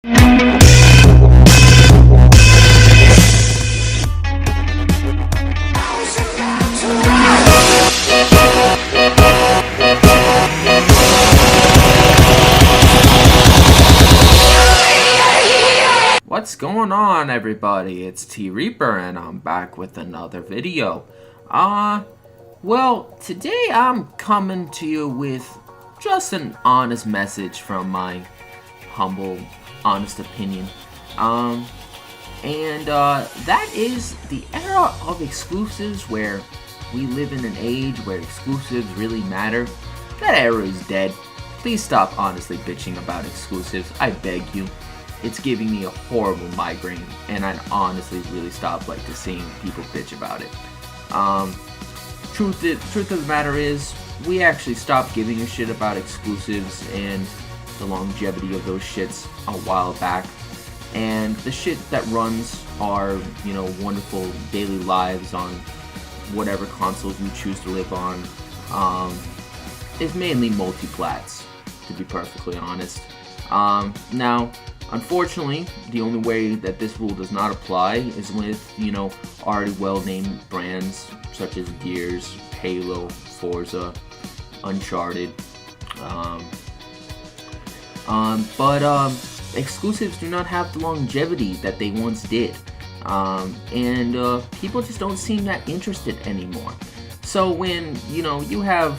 What's going on, everybody? It's T Reaper and I'm back with another video. Well, today I'm coming to you with just an honest message from my humble, honest opinion. That is the era of exclusives, where we live in an age where exclusives really matter. That era is dead. Please stop honestly bitching about exclusives, I beg you. It's giving me a horrible migraine, and I'd honestly really stop seeing people bitch about it. Truth of the matter is, we actually stopped giving a shit about exclusives and the longevity of those shits a while back. And the shit that runs our, wonderful daily lives on whatever consoles you choose to live on, is mainly multi-plats, to be perfectly honest. Now, unfortunately, the only way that this rule does not apply is with, already well-named brands such as Gears, Halo, Forza, Uncharted. But exclusives do not have the longevity that they once did. And people just don't seem that interested anymore. So when, you have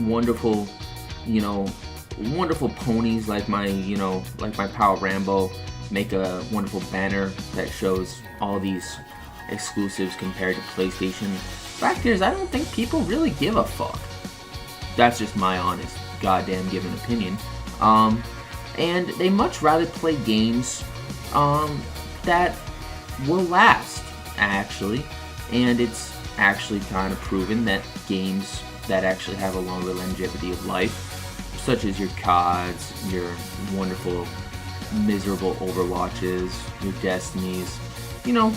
wonderful, wonderful ponies like my Power Rambo make a wonderful banner that shows all these exclusives compared to PlayStation. Fact is, I don't think people really give a fuck. That's just my honest, goddamn given opinion. And they much rather play games that will last, actually. And it's actually kind of proven that games that actually have a longer longevity of life, such as your CODs, your wonderful, miserable Overwatches, your Destinies.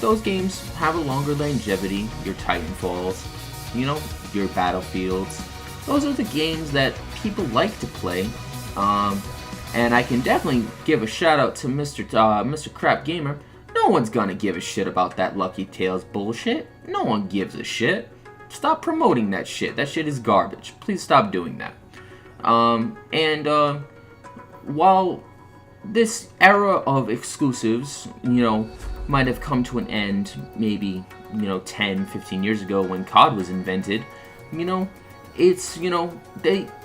Those games have a longer longevity. Your Titanfalls, your Battlefields. Those are the games that people like to play. And I can definitely give a shout out to Mr. Crap Gamer. No one's gonna give a shit about that Lucky Tales bullshit. No one gives a shit. Stop promoting that shit. That shit is garbage. Please stop doing that. While this era of exclusives, might have come to an end maybe, 10, 15 years ago when COD was invented,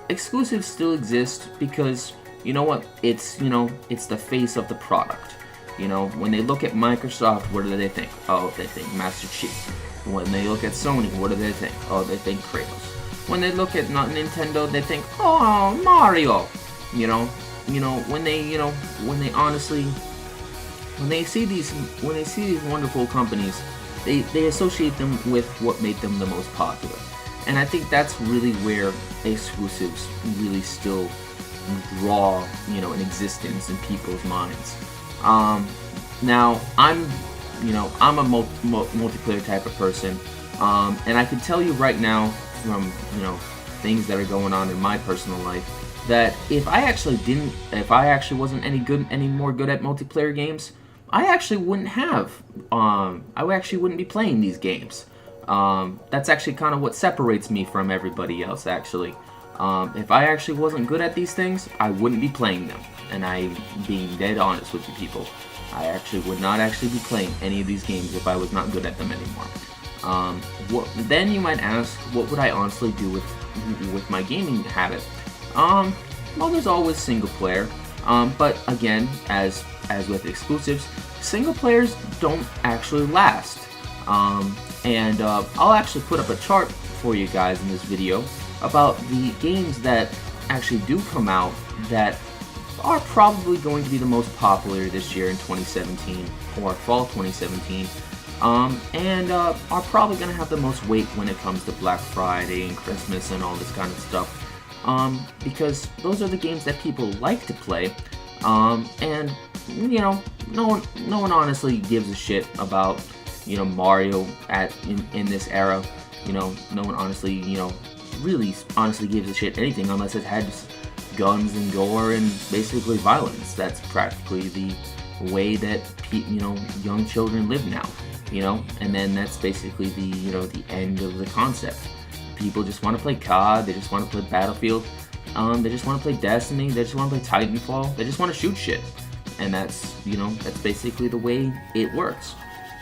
exclusives still exist because, it's the face of the product. When they look at Microsoft, what do they think? Oh, they think Master Chief. When they look at Sony, what do they think? Oh, they think Kratos. When they look at Nintendo, they think, oh, Mario. When they see these wonderful companies, they associate them with what made them the most popular. And I think that's really where exclusives really still draw, an existence in people's minds. Now, I'm a multiplayer type of person, and I can tell you right now from, things that are going on in my personal life, that if I actually wasn't any more good at multiplayer games, I actually wouldn't be playing these games. That's actually kind of what separates me from everybody else, actually. If I actually wasn't good at these things, I wouldn't be playing them. And I'm being dead honest with you people. I actually would not actually be playing any of these games if I was not good at them anymore. Then you might ask, what would I honestly do with my gaming habit? Well, there's always single player. But again, as with exclusives, single players don't actually last. I'll actually put up a chart for you guys in this video about the games that actually do come out that are probably going to be the most popular this year in 2017 or fall 2017, and are probably going to have the most weight when it comes to Black Friday and Christmas and all this kind of stuff, because those are the games that people like to play, and no one honestly gives a shit about Mario in this era. No one honestly really honestly gives a shit anything unless it had guns and gore and basically violence. That's practically the way that young children live now. And then that's basically the end of the concept. People just want to play COD. They just want to play Battlefield. They just want to play Destiny. They just want to play Titanfall. They just want to shoot shit. And that's basically the way it works.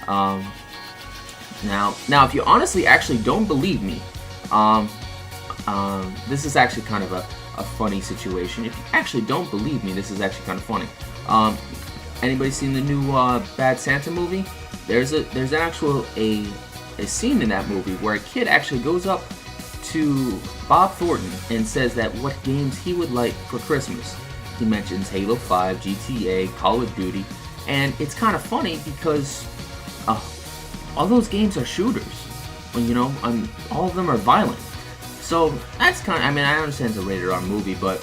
Now, if you honestly actually don't believe me, this is actually kind of a funny situation. If you actually don't believe me, this is actually kind of funny. Anybody seen the new Bad Santa movie? There's an actual a scene in that movie where a kid actually goes up to Bob Thornton and says that what games he would like for Christmas. He mentions Halo 5, GTA, Call of Duty, and it's kind of funny because all those games are shooters. All of them are violent. So that's kind of, I understand it's a rated R movie, but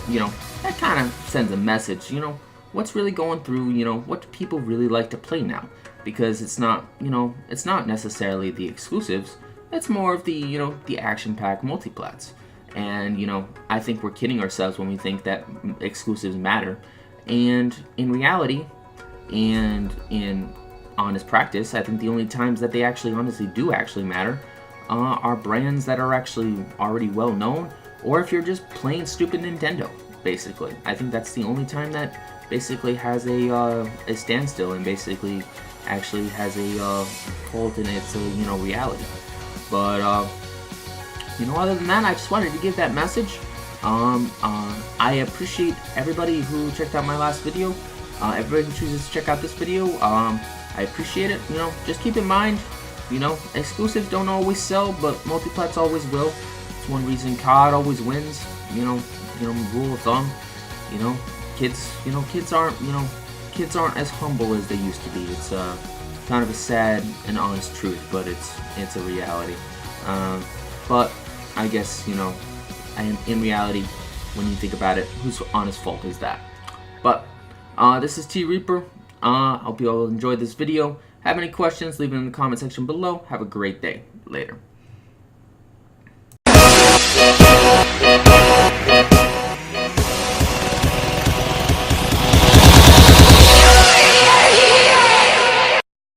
that kind of sends a message. What's really going through, what do people really like to play now? Because it's not necessarily the exclusives. It's more of the, the action-packed multiplats. And, I think we're kidding ourselves when we think that exclusives matter. And in reality, and in honest practice, I think the only times that they actually honestly do actually matter are brands that are actually already well known, or if you're just playing stupid Nintendo, basically. I think that's the only time that basically has a standstill and basically actually has a fault in its reality. But other than that, I just wanted to give that message. I appreciate everybody who checked out my last video. Everybody who chooses to check out this video, I appreciate it. Just keep in mind, exclusives don't always sell, but multiplats always will. It's one reason COD always wins. Rule of thumb. Kids aren't as humble as they used to be. It's kind of a sad and honest truth, but it's a reality. But I guess in reality, when you think about it, whose honest fault is that? But this is T Reaper. Hope you all enjoyed this video. Have any questions, leave it in the comment section below. Have a great day. Later.